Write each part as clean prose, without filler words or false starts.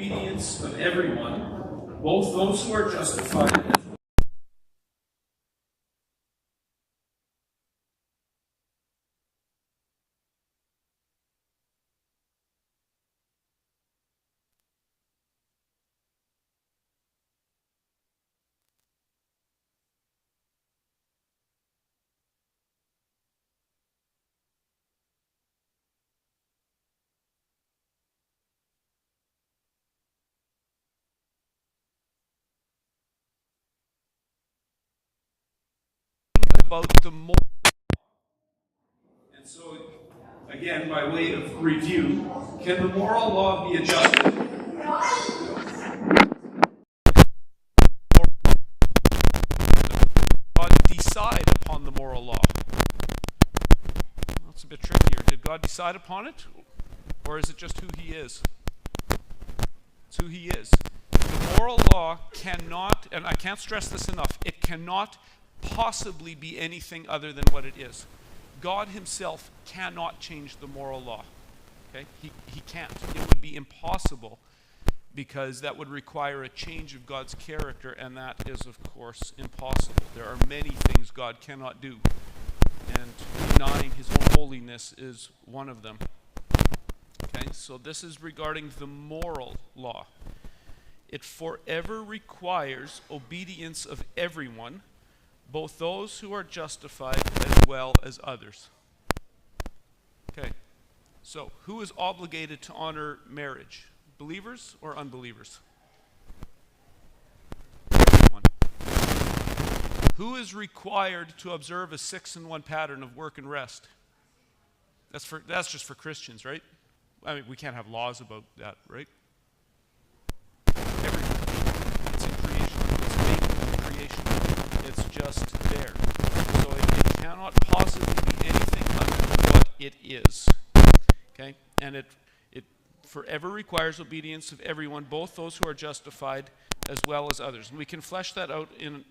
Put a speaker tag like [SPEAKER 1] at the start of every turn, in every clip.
[SPEAKER 1] obedience of everyone, both those who are justified as
[SPEAKER 2] about the moral.
[SPEAKER 1] And so, again, by way of review, can the moral law be adjusted?
[SPEAKER 2] God decide upon the moral law? That's a bit trickier. Did God decide upon it? Or is it just who he is? It's who he is. The moral law cannot, and I can't stress this enough, it cannot possibly be anything other than what it is. God himself cannot change the moral law. Okay? He can't. It would be impossible, because that would require a change of God's character, and that is, of course, impossible. There are many things God cannot do, and denying his own holiness is one of them. Okay, so this is regarding the moral law. It forever requires obedience of everyone, both those who are justified as well as others. Okay, so who is obligated to honor marriage? Believers or unbelievers? Everyone. Who is required to observe a 6-in-1 pattern of work and rest? That's just for Christians, right? I mean, we can't have laws about that, right? Everything. It's in creation. It's baked in creation. It's just there. So it cannot possibly be anything other than what it is. Okay? And it forever requires obedience of everyone, both those who are justified as well as others. And we can flesh that out in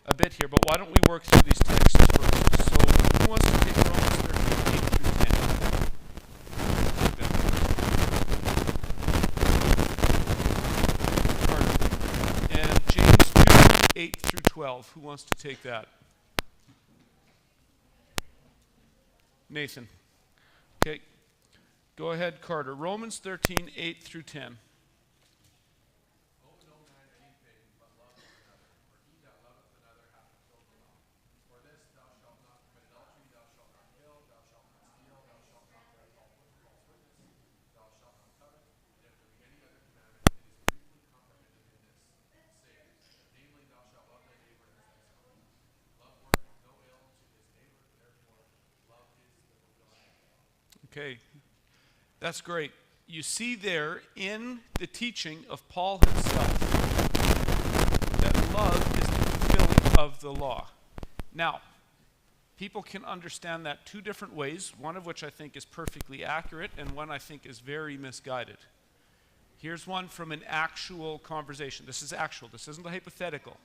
[SPEAKER 2] a bit here, but why don't we work through these texts first? So who wants to take Romans 13, 8 through 10? And James 2, 8 through 12. Who wants to take that? Nathan. Okay. Go ahead, Carter. Romans 13, 8 through 10. Okay, that's great. You see there in the teaching of Paul himself that love is the fulfilling of the law. Now, people can understand that two different ways, one of which I think is perfectly accurate and one I think is very misguided. Here's one from an actual conversation. This is actual. This isn't a hypothetical.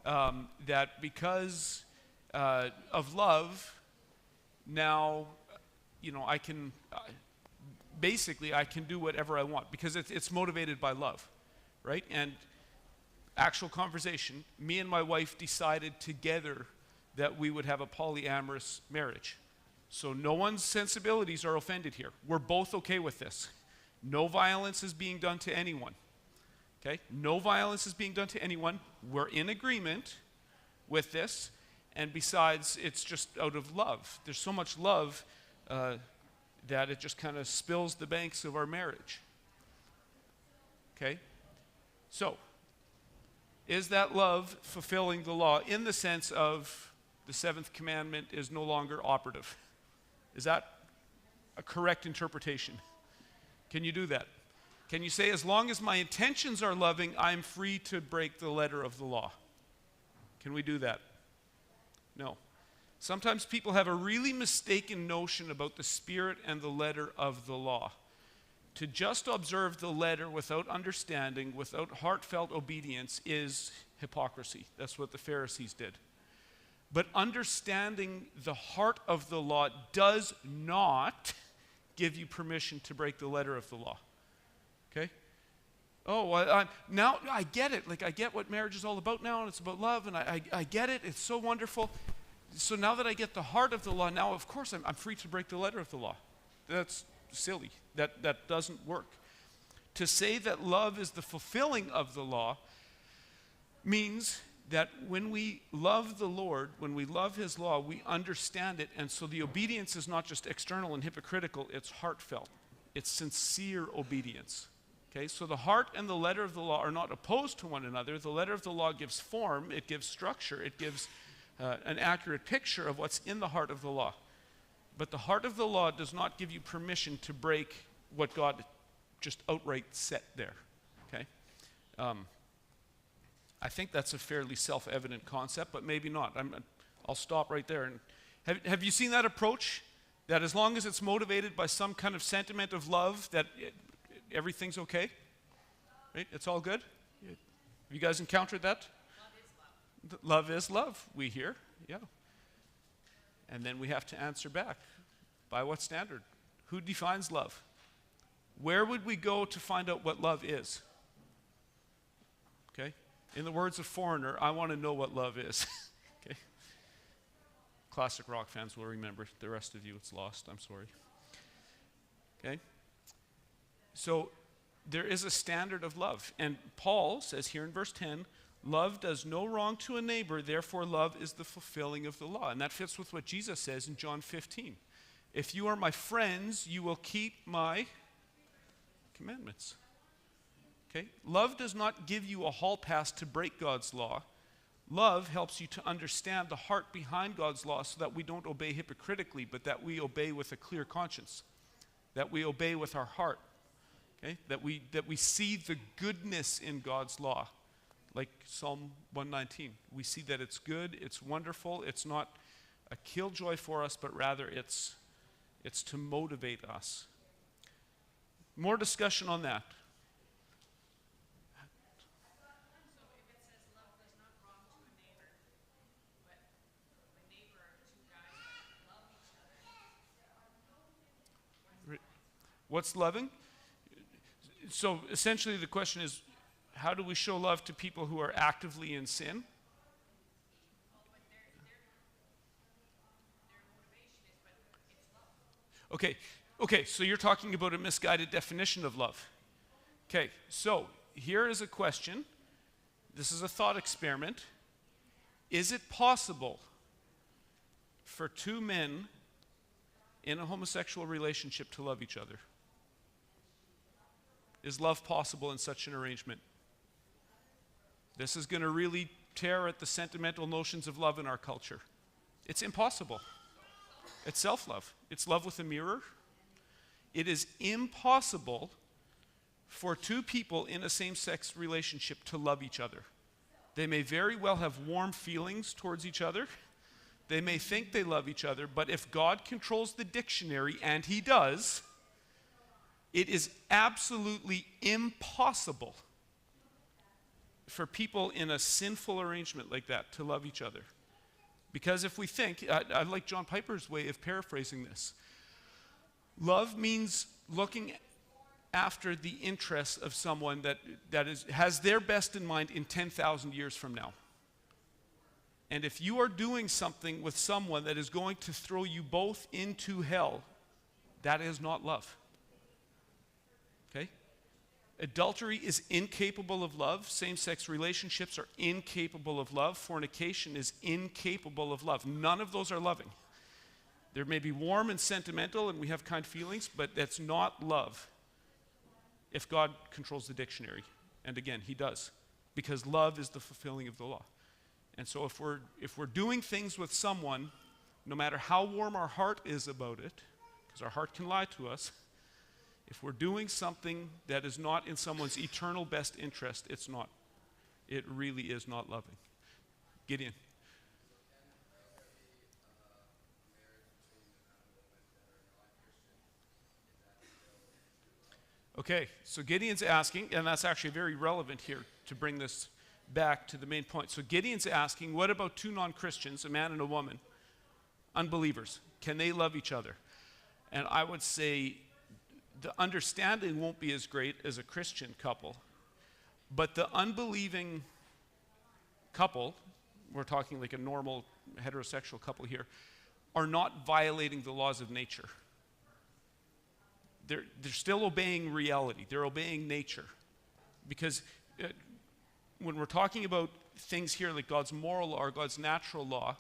[SPEAKER 2] That because of love, now, I can, basically I can do whatever I want because it's motivated by love, right? And actual conversation, me and my wife decided together that we would have a polyamorous marriage. So no one's sensibilities are offended here. We're both okay with this. No violence is being done to anyone, okay? No violence is being done to anyone. We're in agreement with this, and besides, it's just out of love. There's so much love that it just kind of spills the banks of our marriage. Okay? So, is that love fulfilling the law in the sense of the seventh commandment is no longer operative? Is that a correct interpretation? Can you do that? Can you say, as long as my intentions are loving, I'm free to break the letter of the law? Can we do that? No. Sometimes people have a really mistaken notion about the spirit and the letter of the law. To just observe the letter without understanding, without heartfelt obedience, is hypocrisy. That's what the Pharisees did. But understanding the heart of the law does not give you permission to break the letter of the law. Okay? Oh, well, now I get it. Like, I get what marriage is all about now, and it's about love, and I get it. It's so wonderful. So now that I get the heart of the law, now, of course, I'm free to break the letter of the law. That's silly. That doesn't work. To say that love is the fulfilling of the law means that when we love the Lord, when we love his law, we understand it, and so the obedience is not just external and hypocritical, it's heartfelt. It's sincere obedience. Okay, so the heart and the letter of the law are not opposed to one another. The letter of the law gives form, it gives structure, it gives an accurate picture of what's in the heart of the law. But the heart of the law does not give you permission to break what God just outright set there. Okay? I think that's a fairly self-evident concept, but maybe not. I'll stop right there. And have you seen that approach? That as long as it's motivated by some kind of sentiment of love, that everything's okay? Right? It's all good? Have you guys encountered that? Love is love, we hear. Yeah. And then we have to answer back. By what standard? Who defines love? Where would we go to find out what love is? Okay? In the words of Foreigner, I want to know what love is. Okay? Classic rock fans will remember. The rest of you, it's lost. I'm sorry. Okay? So there is a standard of love. And Paul says here in verse 10, love does no wrong to a neighbor, therefore love is the fulfilling of the law. And that fits with what Jesus says in John 15. If you are my friends, you will keep my commandments. Okay? Love does not give you a hall pass to break God's law. Love helps you to understand the heart behind God's law so that we don't obey hypocritically, but that we obey with a clear conscience, that we obey with our heart, okay? That we see the goodness in God's law, like Psalm 119. We see that it's good, it's wonderful, it's not a killjoy for us, but rather it's to motivate us. More discussion on that. What's loving? So essentially the question is, how do we show love to people who are actively in sin? Okay, so you're talking about a misguided definition of love. Okay, so here is a question. This is a thought experiment. Is it possible for two men in a homosexual relationship to love each other? Is love possible in such an arrangement? This is going to really tear at the sentimental notions of love in our culture. It's impossible. It's self-love. It's love with a mirror. It is impossible for two people in a same-sex relationship to love each other. They may very well have warm feelings towards each other. They may think they love each other, but if God controls the dictionary, and he does, it is absolutely impossible for people in a sinful arrangement like that to love each other. Because if we think, I like John Piper's way of paraphrasing this. Love means looking after the interests of someone that has their best in mind in 10,000 years from now. And if you are doing something with someone that is going to throw you both into hell, that is not love. Okay? Adultery is incapable of love. Same-sex relationships are incapable of love. Fornication is incapable of love. None of those are loving. There may be warm and sentimental and we have kind feelings, but that's not love if God controls the dictionary. And again, he does, because love is the fulfilling of the law. And so if we're doing things with someone, no matter how warm our heart is about it, because our heart can lie to us, if we're doing something that is not in someone's eternal best interest, it's not. It really is not loving. Gideon. Okay, so Gideon's asking, and that's actually very relevant here to bring this back to the main point. So Gideon's asking, what about two non-Christians, a man and a woman, unbelievers? Can they love each other? And I would say the understanding won't be as great as a Christian couple But the unbelieving couple, we're talking like a normal heterosexual couple here, are not violating the laws of nature. They're still obeying reality. They're obeying nature. Because when we're talking about things here like God's moral law or God's natural law,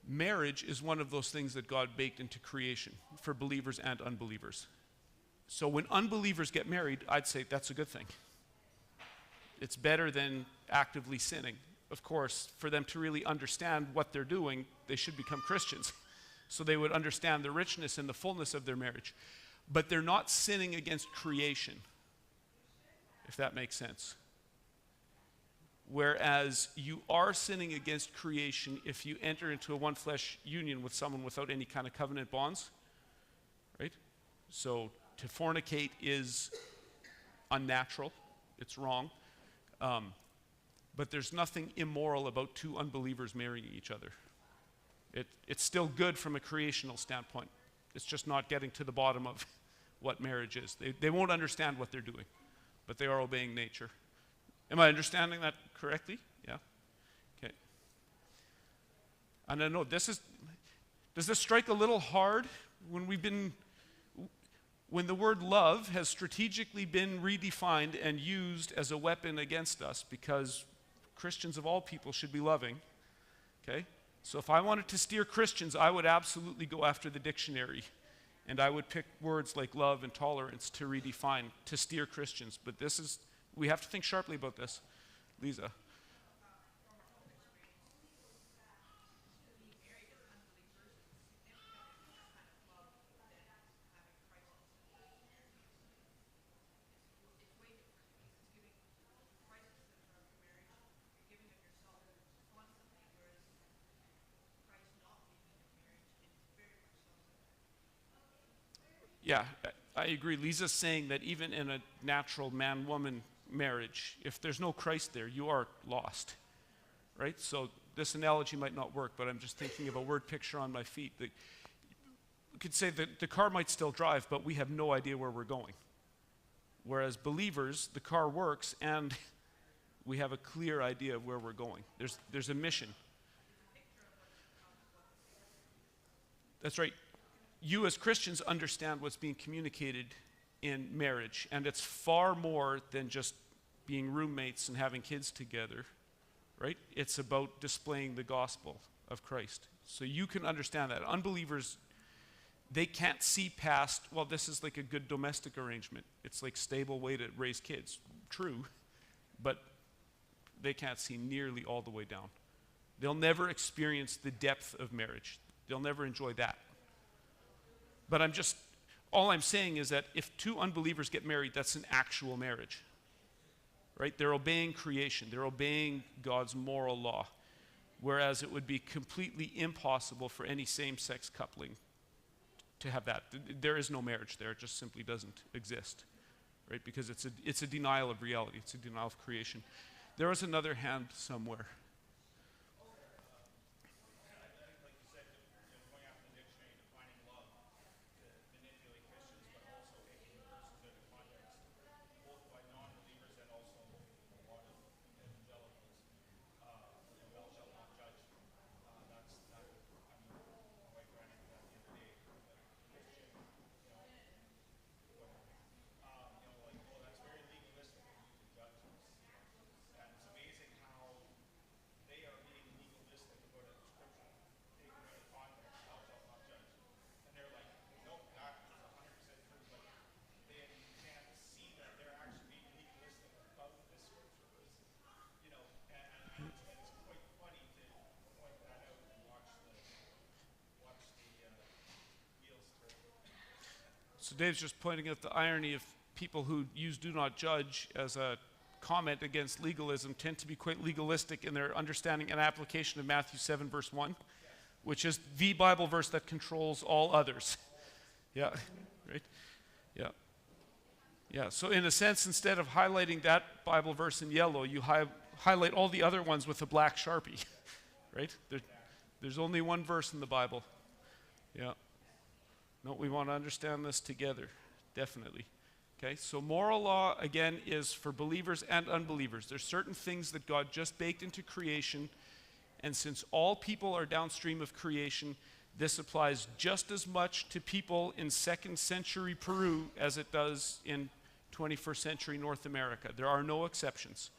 [SPEAKER 2] marriage is one of those things that God baked into creation for believers and unbelievers. So when unbelievers get married, I'd say that's a good thing. It's better than actively sinning. Of course, for them to really understand what they're doing, they should become Christians. So they would understand the richness and the fullness of their marriage. But they're not sinning against creation, if that makes sense. Whereas you are sinning against creation if you enter into a one-flesh union with someone without any kind of covenant bonds, right? So to fornicate is unnatural. It's wrong. But there's nothing immoral about two unbelievers marrying each other. It's still good from a creational standpoint. It's just not getting to the bottom of what marriage is. They won't understand what they're doing, but they are obeying nature. Am I understanding that correctly? Yeah? Okay. And I know does this strike a little hard when the word love has strategically been redefined and used as a weapon against us, because Christians of all people should be loving, okay? So if I wanted to steer Christians, I would absolutely go after the dictionary, and I would pick words like love and tolerance to redefine, to steer Christians. But we have to think sharply about this. Lisa. Yeah, I agree. Lisa's saying that even in a natural man-woman marriage, if there's no Christ there, you are lost, right? So this analogy might not work, but I'm just thinking of a word picture on my feet. We could say that the car might still drive, but we have no idea where we're going. Whereas believers, the car works, and we have a clear idea of where we're going. There's a mission. That's right. You as Christians understand what's being communicated in marriage, and it's far more than just being roommates and having kids together, right? It's about displaying the gospel of Christ. So you can understand that. Unbelievers, they can't see past, well, this is like a good domestic arrangement. It's like stable way to raise kids. True, but they can't see nearly all the way down. They'll never experience the depth of marriage. They'll never enjoy that. But all I'm saying is that if two unbelievers get married, that's an actual marriage, right? They're obeying creation. They're obeying God's moral law, whereas it would be completely impossible for any same-sex coupling to have that. There is no marriage there. It just simply doesn't exist, right? Because it's a denial of reality. It's a denial of creation. There was another hand somewhere. So Dave's just pointing out the irony of people who use "do not judge" as a comment against legalism tend to be quite legalistic in their understanding and application of Matthew 7, verse 1, which is the Bible verse that controls all others. Yeah, right? Yeah. Yeah, so in a sense, instead of highlighting that Bible verse in yellow, you highlight all the other ones with a black Sharpie, right? There's only one verse in the Bible. Yeah. No, we want to understand this together, definitely. Okay, so moral law, again, is for believers and unbelievers. There's certain things that God just baked into creation, and since all people are downstream of creation, this applies just as much to people in 2nd century Peru as it does in 21st century North America. There are no exceptions.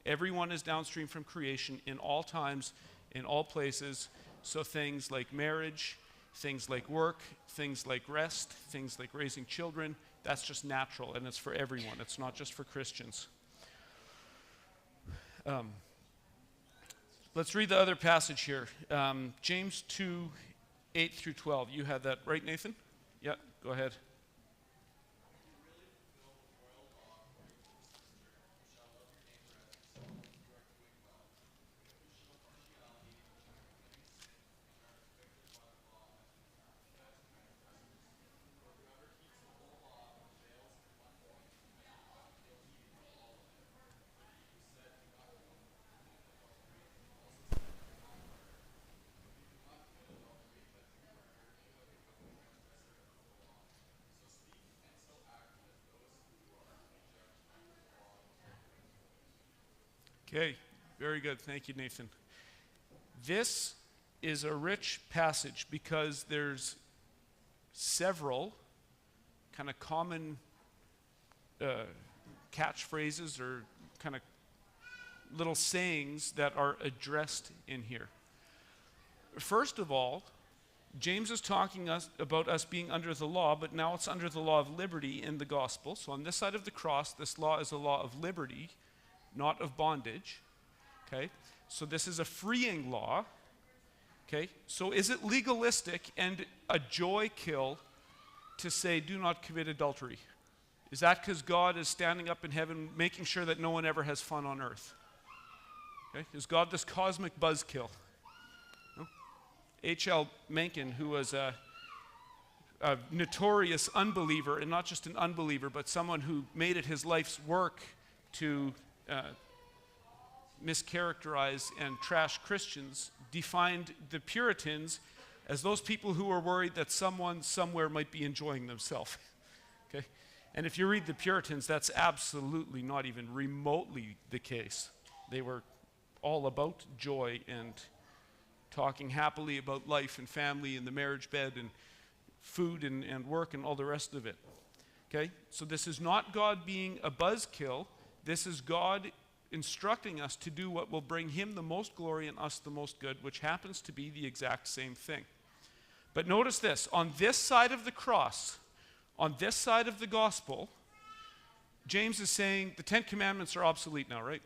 [SPEAKER 2] Everyone is downstream from creation in all times, in all places. So things like marriage, things like work, things like rest, things like raising children, that's just natural, and it's for everyone. It's not just for Christians. Let's read the other passage here. James 2, 8 through 12. You had that right, Nathan? Yeah, go ahead. Okay, very good. Thank you, Nathan. This is a rich passage because there's several kind of common catchphrases or kind of little sayings that are addressed in here. First of all, James is talking about us being under the law, but now it's under the law of liberty in the gospel. So on this side of the cross, this law is a law of liberty, not of bondage. Okay? So this is a freeing law. Okay? So is it legalistic and a joy kill to say, do not commit adultery? Is that because God is standing up in heaven making sure that no one ever has fun on earth? Okay? Is God this cosmic buzzkill? No? H.L. Mencken, who was a notorious unbeliever, and not just an unbeliever, but someone who made it his life's work to mischaracterize and trash Christians, defined the Puritans as those people who were worried that someone somewhere might be enjoying themselves. Okay? And if you read the Puritans, that's absolutely not even remotely the case. They were all about joy and talking happily about life and family and the marriage bed and food and work and all the rest of it. Okay? So this is not God being a buzzkill. This is God instructing us to do what will bring him the most glory and us the most good, which happens to be the exact same thing. But notice this, on this side of the cross, on this side of the gospel, James is saying the 10 Commandments are obsolete now, right?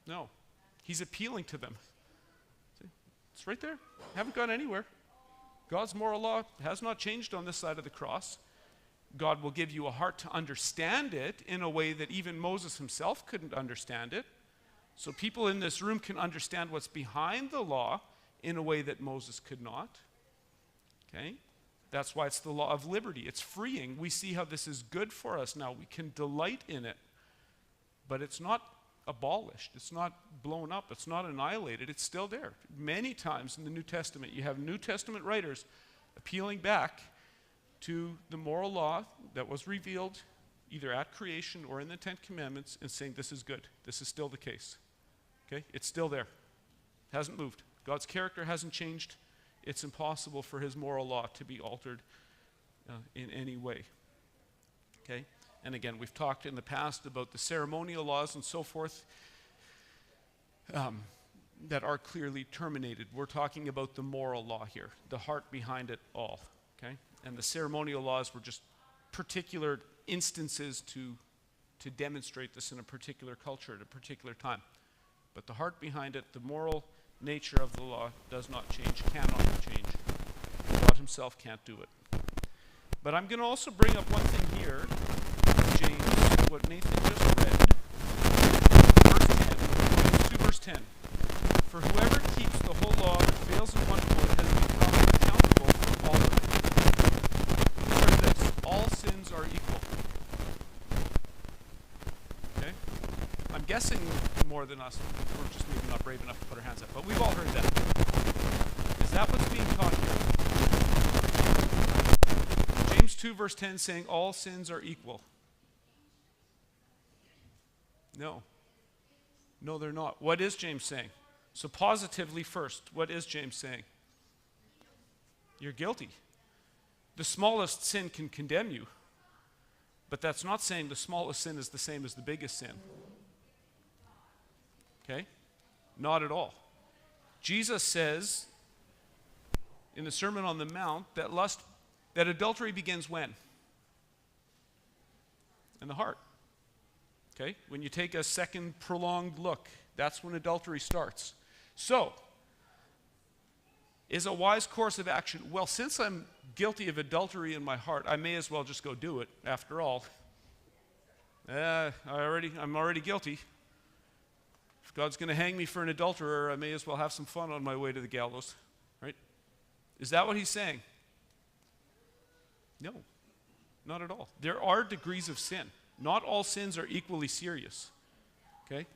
[SPEAKER 2] No. He's appealing to them. See? It's right there. Haven't gone anywhere. God's moral law has not changed on this side of the cross. God will give you a heart to understand it in a way that even Moses himself couldn't understand it. So people in this room can understand what's behind the law in a way that Moses could not. Okay? That's why it's the law of liberty. It's freeing. We see how this is good for us now. We can delight in it. But it's not abolished. It's not blown up. It's not annihilated. It's still there. Many times in the New Testament, you have New Testament writers appealing back to the moral law that was revealed either at creation or in the 10 Commandments and saying this is good. This is still the case. Okay? It's still there. It hasn't moved. God's character hasn't changed. It's impossible for his moral law to be altered in any way. Okay? And again, we've talked in the past about the ceremonial laws and so forth that are clearly terminated. We're talking about the moral law here, the heart behind it all. Okay? And the ceremonial laws were just particular instances to demonstrate this in a particular culture at a particular time. But the heart behind it, the moral nature of the law does not change, cannot change. God himself can't do it. But I'm going to also bring up one thing here, James, what Nathan just read, verse 10. For whoever keeps the whole law but fails in one point has become accountable for all of it. Remember this, all sins are equal. Okay? I'm guessing more than us. We're just maybe not brave enough to put our hands up, but we've all heard that. Is that what's being taught here? 2 verse 10 saying all sins are equal? No. No, they're not. What is James saying? So positively first, what is James saying? You're guilty. The smallest sin can condemn you, but that's not saying the smallest sin is the same as the biggest sin. Okay? Not at all. Jesus says in the Sermon on the Mount that adultery begins when? In the heart. Okay? When you take a second prolonged look, that's when adultery starts. So, is a wise course of action, well, since I'm guilty of adultery in my heart, I may as well just go do it. After all, I'm already guilty. If God's going to hang me for an adulterer, I may as well have some fun on my way to the gallows, right? Is that what he's saying? No, not at all. There are degrees of sin. Not all sins are equally serious, okay?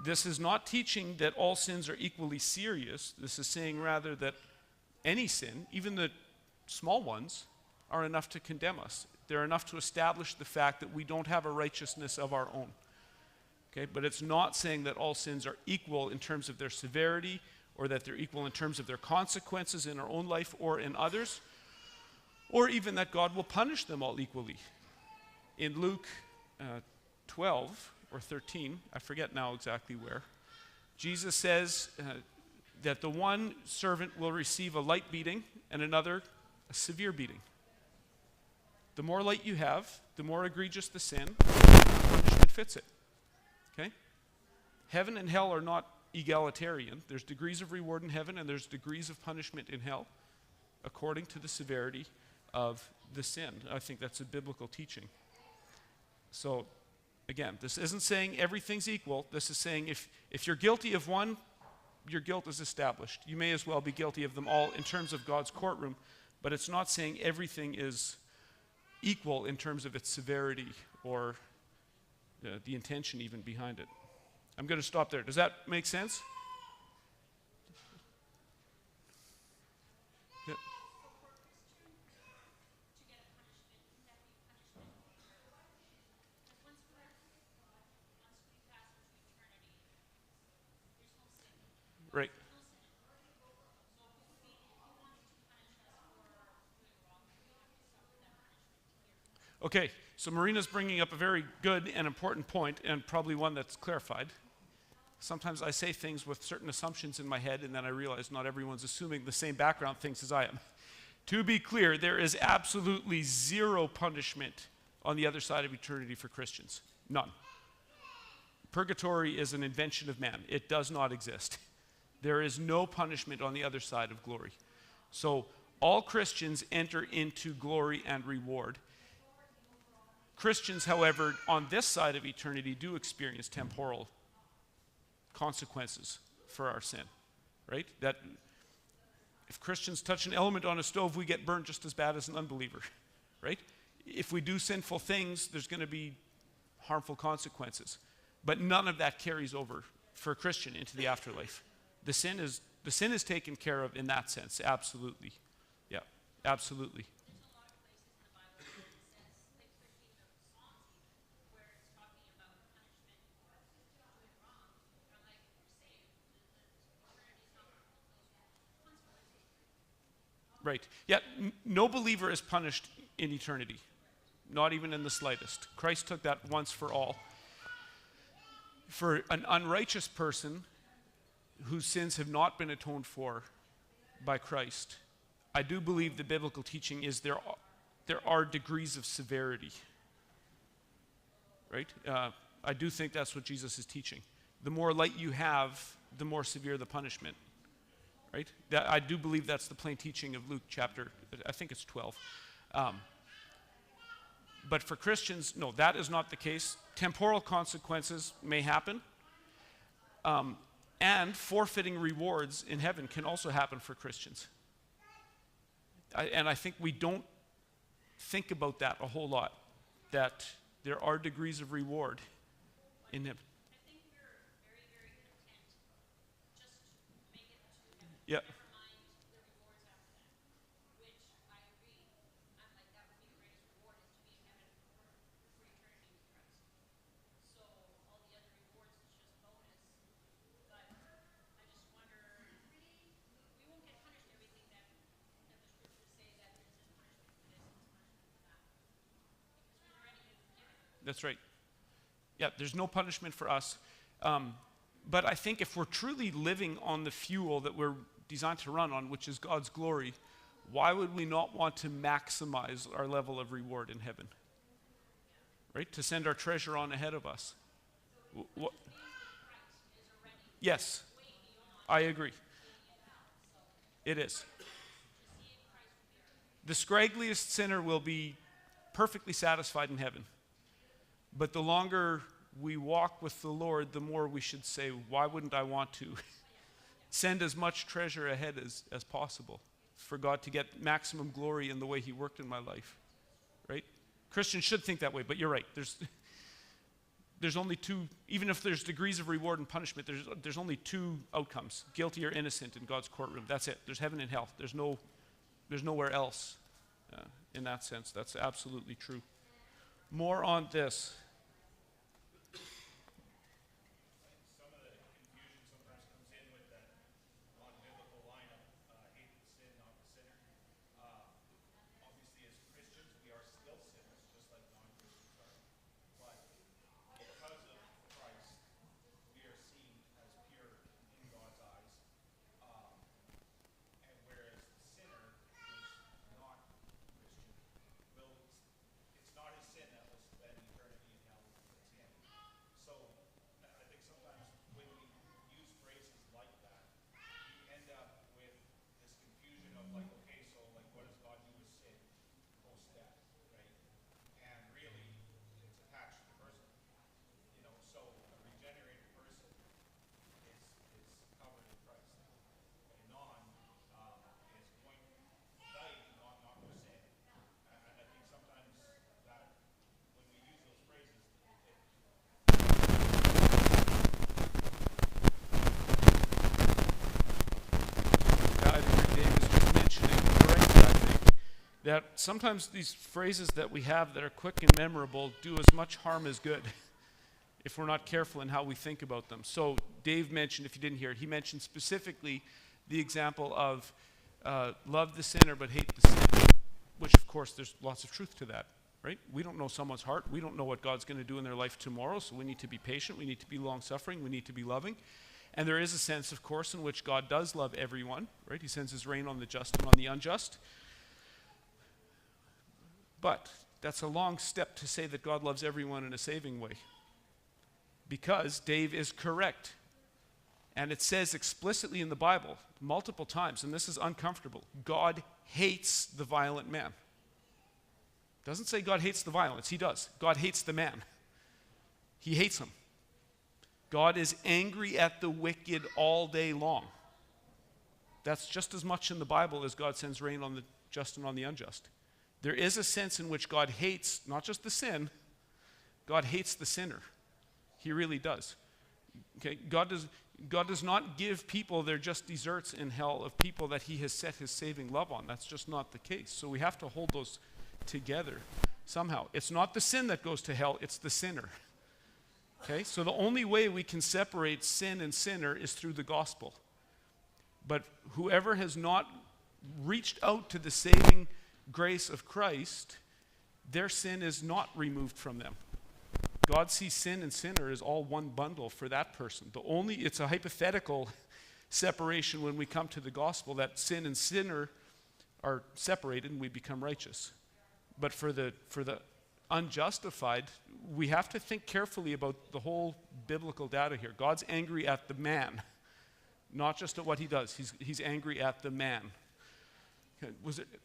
[SPEAKER 2] This is not teaching that all sins are equally serious. This is saying rather that any sin, even the small ones, are enough to condemn us. They're enough to establish the fact that we don't have a righteousness of our own. Okay? But it's not saying that all sins are equal in terms of their severity, or that they're equal in terms of their consequences in our own life or in others, or even that God will punish them all equally. In Luke 12 or 13, I forget now exactly where, Jesus says that the one servant will receive a light beating and another a severe beating. The more light you have, the more egregious the sin, the more punishment fits it. Okay? Heaven and hell are not egalitarian. There's degrees of reward in heaven and there's degrees of punishment in hell according to the severity of the sin. I think that's a biblical teaching. So, again, this isn't saying everything's equal. This is saying if you're guilty of one, your guilt is established. You may as well be guilty of them all in terms of God's courtroom, but it's not saying everything is equal in terms of its severity or the intention even behind it. I'm going to stop there. Does that make sense? Yeah. Right. Okay, so Marina's bringing up a very good and important point, and probably one that's clarified. Sometimes I say things with certain assumptions in my head, and then I realize not everyone's assuming the same background things as I am. To be clear, there is absolutely zero punishment on the other side of eternity for Christians. None. Purgatory is an invention of man. It does not exist. There is no punishment on the other side of glory. So all Christians enter into glory and reward. Christians, however, on this side of eternity do experience temporal consequences for our sin, right? That if Christians touch an element on a stove, we get burned just as bad as an unbeliever, right? If we do sinful things, there's going to be harmful consequences. But none of that carries over for a Christian into the afterlife. The sin is taken care of in that sense, absolutely. Yeah, absolutely. Right. Yeah, no believer is punished in eternity, not even in the slightest. Christ took that once for all. For an unrighteous person whose sins have not been atoned for by Christ, I do believe the biblical teaching is there are degrees of severity. Right? I do think that's what Jesus is teaching. The more light you have, the more severe the punishment. Right? I do believe that's the plain teaching of Luke chapter, I think it's 12. But for Christians, no, that is not the case. Temporal consequences may happen. And forfeiting rewards in heaven can also happen for Christians. And I think we don't think about that a whole lot, that there are degrees of reward in heaven. Yeah. That's right. Yeah, there's no punishment for us. But I think if we're truly living on the fuel that we're designed to run on, which is God's glory, why would we not want to maximize our level of reward in heaven? Right? To send our treasure on ahead of us. Yes, I agree. It is. The scraggliest sinner will be perfectly satisfied in heaven. But the longer we walk with the Lord, the more we should say, why wouldn't I want to send as much treasure ahead as possible for God to get maximum glory in the way he worked in my life, right? Christians should think that way, but you're right. There's only two, even if there's degrees of reward and punishment, there's only two outcomes, guilty or innocent in God's courtroom. That's it. There's heaven and hell. There's nowhere else in that sense. That's absolutely true. More on this. That sometimes these phrases that we have that are quick and memorable do as much harm as good if we're not careful in how we think about them. So Dave mentioned, if you didn't hear it, he mentioned specifically the example of love the sinner but hate the sin, which of course there's lots of truth to that, right? We don't know someone's heart. We don't know what God's going to do in their life tomorrow, so we need to be patient. We need to be long-suffering. We need to be loving. And there is a sense, of course, in which God does love everyone, right? He sends his rain on the just and on the unjust. But that's a long step to say that God loves everyone in a saving way. Because Dave is correct. And it says explicitly in the Bible, multiple times, and this is uncomfortable, God hates the violent man. It doesn't say God hates the violence. He does. God hates the man. He hates him. God is angry at the wicked all day long. That's just as much in the Bible as God sends rain on the just and on the unjust. There is a sense in which God hates not just the sin, God hates the sinner. He really does. Okay? God does not give people their just deserts in hell of people that he has set his saving love on. That's just not the case. So we have to hold those together somehow. It's not the sin that goes to hell, it's the sinner. Okay? So the only way we can separate sin and sinner is through the gospel. But whoever has not reached out to the saving grace of Christ, their sin is not removed from them. God sees sin and sinner as all one bundle for that person. It's a hypothetical separation when we come to the gospel, that sin and sinner are separated and we become righteous. But for the unjustified, we have to think carefully about the whole biblical data here. God's angry at the man, not just at what he does. He's angry at the man. Okay,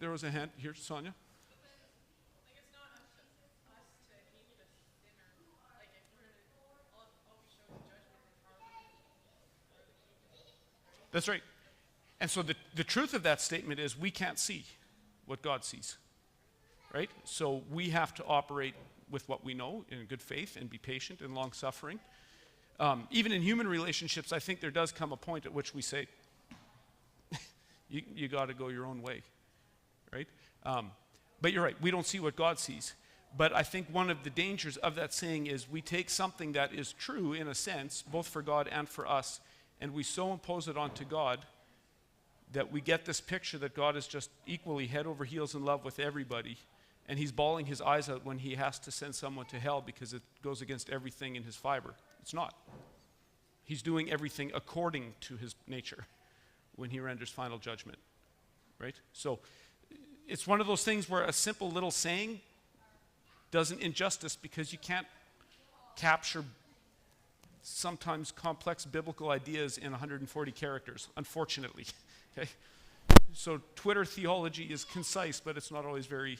[SPEAKER 2] there was a hand here, Sonia?
[SPEAKER 3] It's not up to us to hate the sinner. Like, if we're all we show is judgment and harm.
[SPEAKER 2] That's right. And so the truth of that statement is we can't see what God sees, right? So we have to operate with what we know in good faith and be patient and long-suffering. Even in human relationships, I think there does come a point at which we say, you got to go your own way, right? But you're right, we don't see what God sees. But I think one of the dangers of that saying is we take something that is true in a sense, both for God and for us, and we so impose it onto God that we get this picture that God is just equally head over heels in love with everybody, and he's bawling his eyes out when he has to send someone to hell because it goes against everything in his fiber. It's not. He's doing everything according to his nature when he renders final judgment, right? So it's one of those things where a simple little saying does an injustice because you can't capture sometimes complex biblical ideas in 140 characters, unfortunately. Okay? So Twitter theology is concise, but it's not always very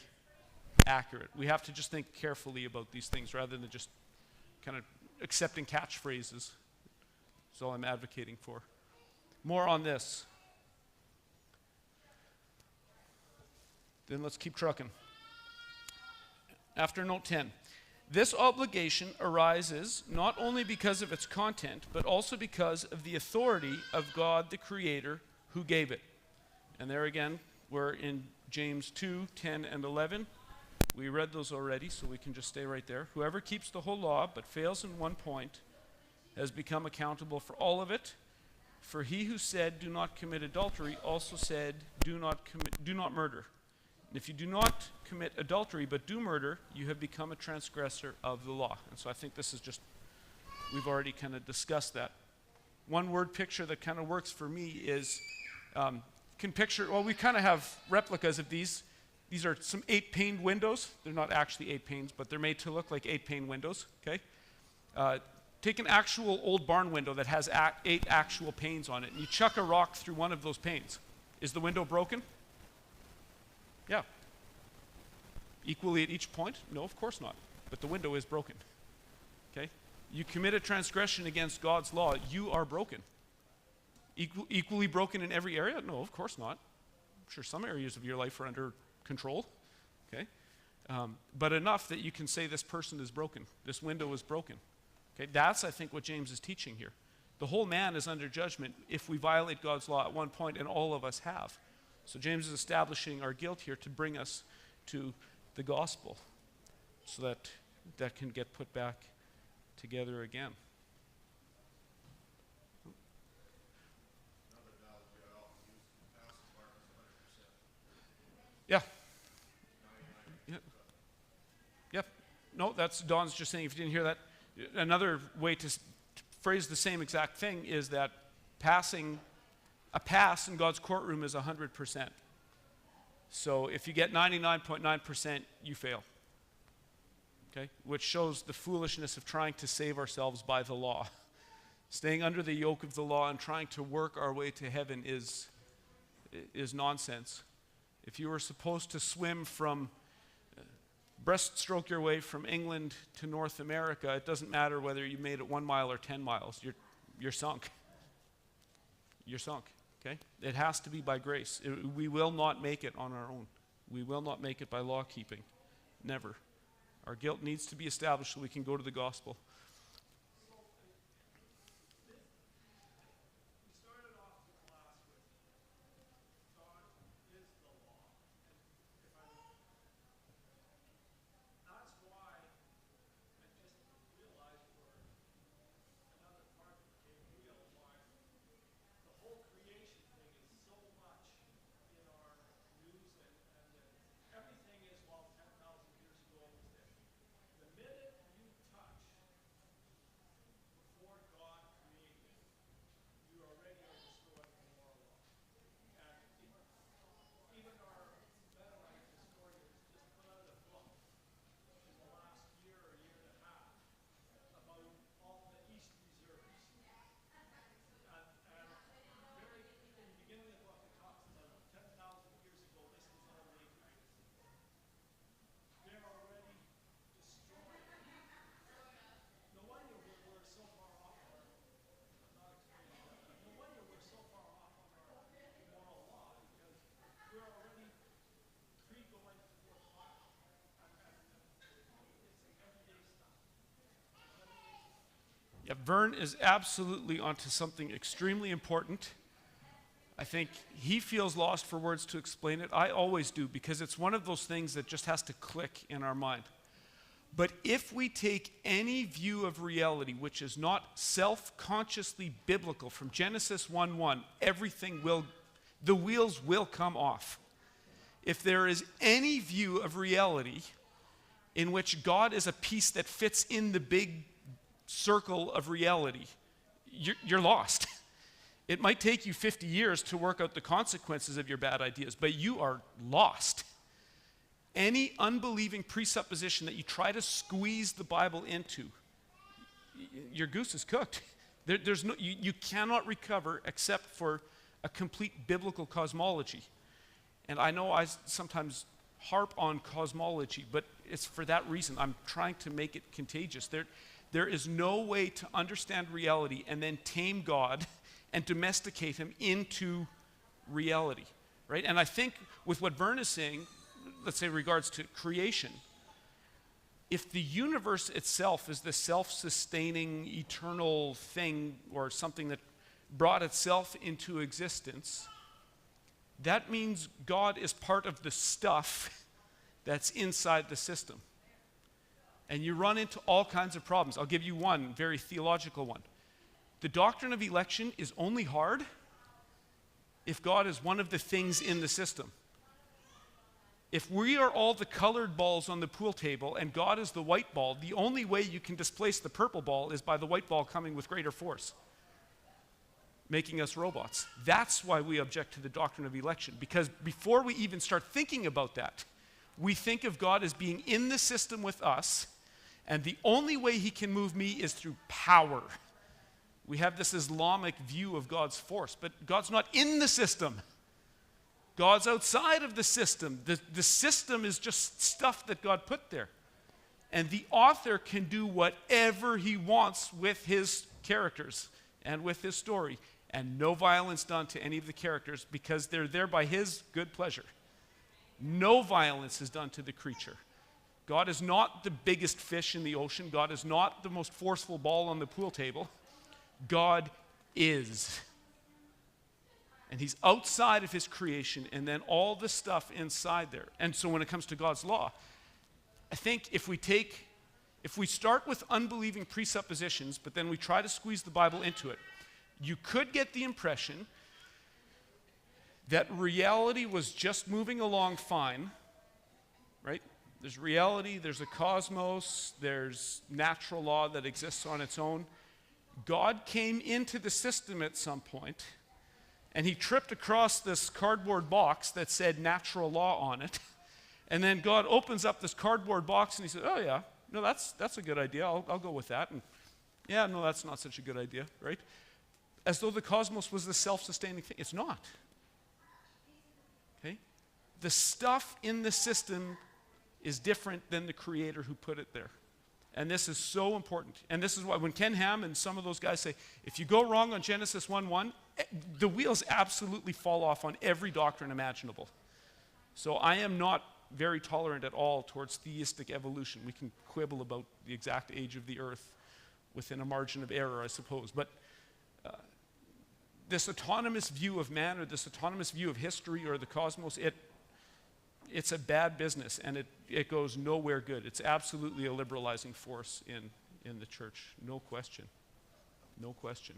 [SPEAKER 2] accurate. We have to just think carefully about these things rather than just kind of accepting catchphrases. That's all I'm advocating for. More on this. Then let's keep trucking. After note 10. This obligation arises not only because of its content, but also because of the authority of God the Creator who gave it. And there again, we're in James 2, 10, and 11. We read those already, so we can just stay right there. Whoever keeps the whole law but fails in one point has become accountable for all of it. For he who said, do not commit adultery, also said, do not murder. And if you do not commit adultery but do murder, you have become a transgressor of the law. And so I think this is just, we've already kind of discussed that. One word picture that kind of works for me is, can picture, well, we kind of have replicas of these. These are some 8-pane windows. They're not actually 8 panes, but they're made to look like 8-pane windows, okay? Take an actual old barn window that has 8 actual panes on it, and you chuck a rock through one of those panes. Is the window broken? Yeah. Equally at each point? No, of course not. But the window is broken. Okay? You commit a transgression against God's law, you are broken. Equally broken in every area? No, of course not. I'm sure some areas of your life are under control. Okay? But enough that you can say this person is broken. This window is broken. Okay? That's, I think, what James is teaching here. The whole man is under judgment if we violate God's law at one point, and all of us have. So James is establishing our guilt here to bring us to the gospel so that that can get put back together again. Yeah. Yep. No, that's Don's just saying, if you didn't hear that, another way to phrase the same exact thing is that a pass in God's courtroom is 100%. So if you get 99.9%, you fail. Okay? Which shows the foolishness of trying to save ourselves by the law. Staying under the yoke of the law and trying to work our way to heaven is nonsense. If you were supposed to swim from breaststroke your way from England to North America, it doesn't matter whether you made it 1 mile or 10 miles. You're sunk. You're sunk. Okay? It has to be by grace. We will not make it on our own. We will not make it by law keeping. Never. Our guilt needs to be established so we can go to the gospel. Yeah, Vern is absolutely onto something extremely important. I think he feels lost for words to explain it. I always do, because it's one of those things that just has to click in our mind. But if we take any view of reality which is not self-consciously biblical, from Genesis 1:1, the wheels will come off. if there is any view of reality in which God is a piece that fits in the big circle of reality, you're lost. It might take you 50 years to work out the consequences of your bad ideas, but you are lost. Any unbelieving presupposition that you try to squeeze the Bible into, your goose is cooked. You cannot recover except for a complete biblical cosmology. And I know I sometimes harp on cosmology, but it's for that reason. I'm trying to make it contagious. There is no way to understand reality and then tame God and domesticate him into reality, right? And I think with what Vern is saying, let's say regards to creation, if the universe itself is the self-sustaining eternal thing or something that brought itself into existence, that means God is part of the stuff that's inside the system. And you run into all kinds of problems. I'll give you one very theological one. The doctrine of election is only hard if God is one of the things in the system. If we are all the colored balls on the pool table and God is the white ball, the only way you can displace the purple ball is by the white ball coming with greater force, making us robots. That's why we object to the doctrine of election, because before we even start thinking about that, we think of God as being in the system with us, and the only way he can move me is through power. We have this Islamic view of God's force, but God's not in the system. God's outside of the system. The system is just stuff that God put there. And the author can do whatever he wants with his characters and with his story, and no violence done to any of the characters because they're there by his good pleasure. No violence is done to the creature. God is not the biggest fish in the ocean. God is not the most forceful ball on the pool table. God is. And he's outside of his creation, and then all the stuff inside there. And so when it comes to God's law, I think if we start with unbelieving presuppositions, but then we try to squeeze the Bible into it, you could get the impression that reality was just moving along fine, right? There's reality, there's a cosmos, there's natural law that exists on its own. God came into the system at some point, and he tripped across this cardboard box that said natural law on it. And then God opens up this cardboard box and he said, oh yeah, no, that's a good idea. I'll go with that. And yeah, no, that's not such a good idea, right? As though the cosmos was the self-sustaining thing. It's not. Okay? The stuff in the system is different than the creator who put it there. And this is so important. And this is why when Ken Ham and some of those guys say, if you go wrong on Genesis 1:1, the wheels absolutely fall off on every doctrine imaginable. So I am not very tolerant at all towards theistic evolution. We can quibble about the exact age of the earth within a margin of error, I suppose. But this autonomous view of man or this autonomous view of history or the cosmos, it's a bad business, and it goes nowhere good. It's absolutely a liberalizing force in the church. No question. No question.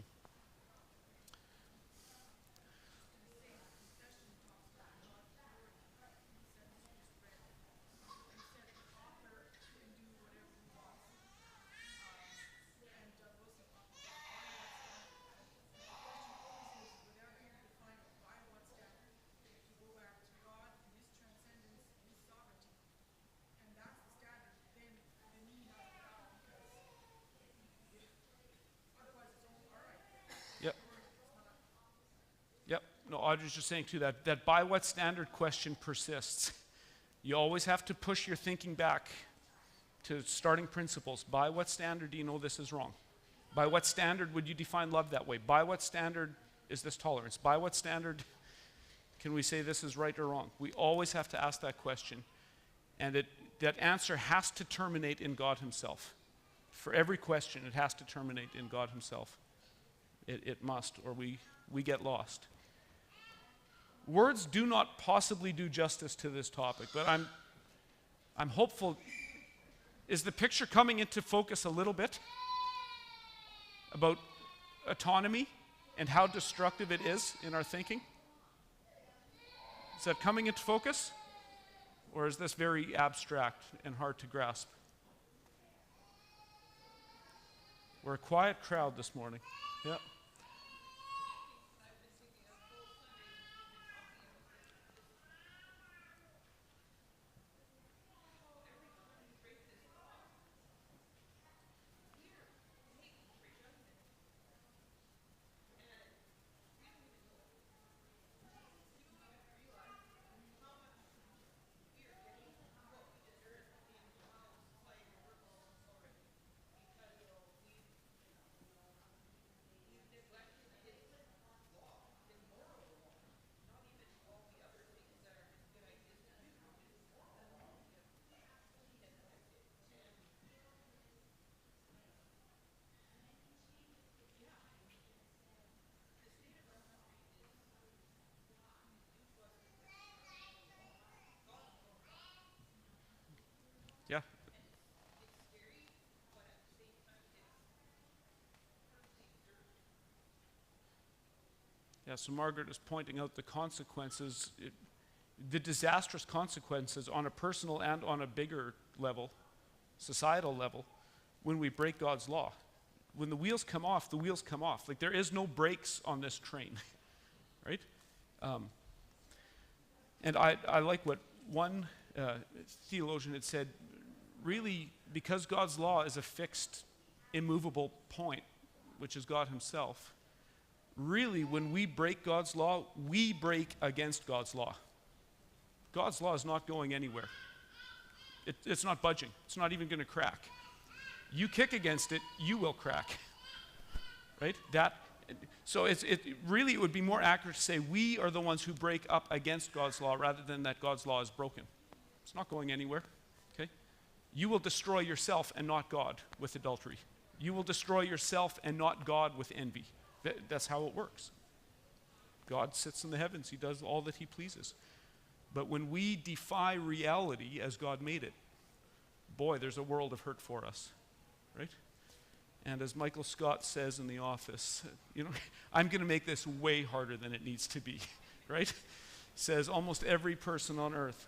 [SPEAKER 2] Yep. No, I was just saying too that by what standard question persists. You always have to push your thinking back to starting principles. By what standard do you know this is wrong? By what standard would you define love that way? By what standard is this tolerance? By what standard can we say this is right or wrong? We always have to ask that question. And that answer has to terminate in God himself. For every question, it has to terminate in God himself. It must, or we get lost. Words do not possibly do justice to this topic, but I'm hopeful. Is the picture coming into focus a little bit about autonomy and how destructive it is in our thinking? Is that coming into focus? Or is this very abstract and hard to grasp? We're a quiet crowd this morning. Yeah. Yeah. Yeah, so Margaret is pointing out the consequences, the disastrous consequences on a personal and on a bigger level, societal level, when we break God's law. When the wheels come off, the wheels come off. Like there is no brakes on this train, right? And I like what one theologian had said, really, because God's law is a fixed, immovable point, which is God himself, really, when we break God's law, we break against God's law. God's law is not going anywhere. It's not budging. It's not even going to crack. You kick against it, you will crack. Right? So it would be more accurate to say we are the ones who break up against God's law rather than that God's law is broken. It's not going anywhere. Okay? You will destroy yourself and not God with adultery. You will destroy yourself and not God with envy. That's how it works. God sits in the heavens. He does all that he pleases. But when we defy reality as God made it, boy, there's a world of hurt for us, right? And as Michael Scott says in The Office, I'm going to make this way harder than it needs to be, right? Says almost every person on earth.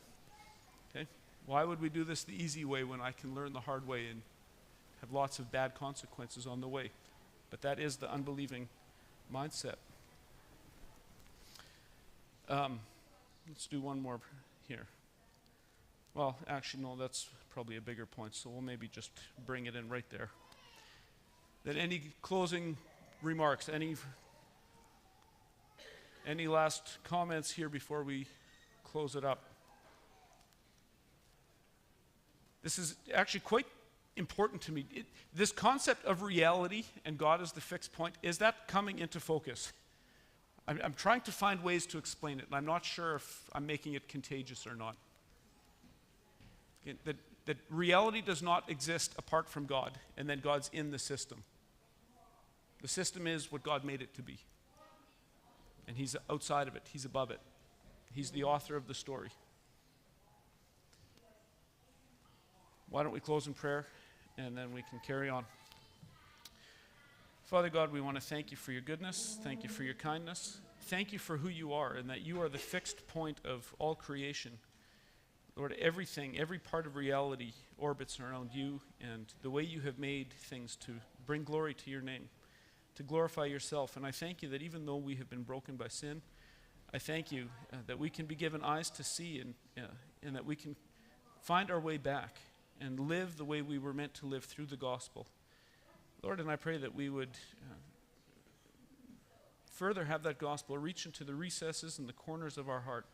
[SPEAKER 2] Okay? Why would we do this the easy way when I can learn the hard way and have lots of bad consequences on the way? But that is the unbelieving mindset. Let's do one more here. Well, actually, no, that's probably a bigger point, so we'll maybe just bring it in right there. That any closing remarks, any last comments here before we close it up? This is actually quite important to me. This concept of reality and God as the fixed point, is that coming into focus? I'm trying to find ways to explain it, and I'm not sure if I'm making it contagious or not. That reality does not exist apart from God, and then God's in the system. The system is what God made it to be. And he's outside of it. He's above it. He's the author of the story. Why don't we close in prayer, and then we can carry on. Father God, we want to thank you for your goodness. Thank you for your kindness. Thank you for who you are, and that you are the fixed point of all creation. Lord, everything, every part of reality orbits around you and the way you have made things to bring glory to your name, to glorify yourself. And I thank you that even though we have been broken by sin, I thank you that we can be given eyes to see and that we can find our way back and live the way we were meant to live through the gospel. Lord, and I pray that we would further have that gospel reach into the recesses and the corners of our heart,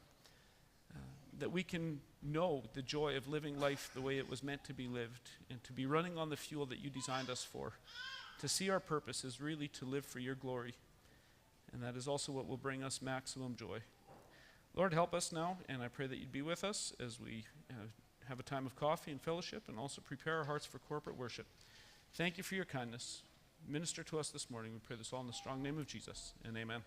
[SPEAKER 2] that we can know the joy of living life the way it was meant to be lived, and to be running on the fuel that you designed us for, to see our purpose is really to live for your glory, and that is also what will bring us maximum joy. Lord, help us now, and I pray that you'd be with us as we have a time of coffee and fellowship, and also prepare our hearts for corporate worship. Thank you for your kindness. Minister to us this morning. We pray this all in the strong name of Jesus, and amen.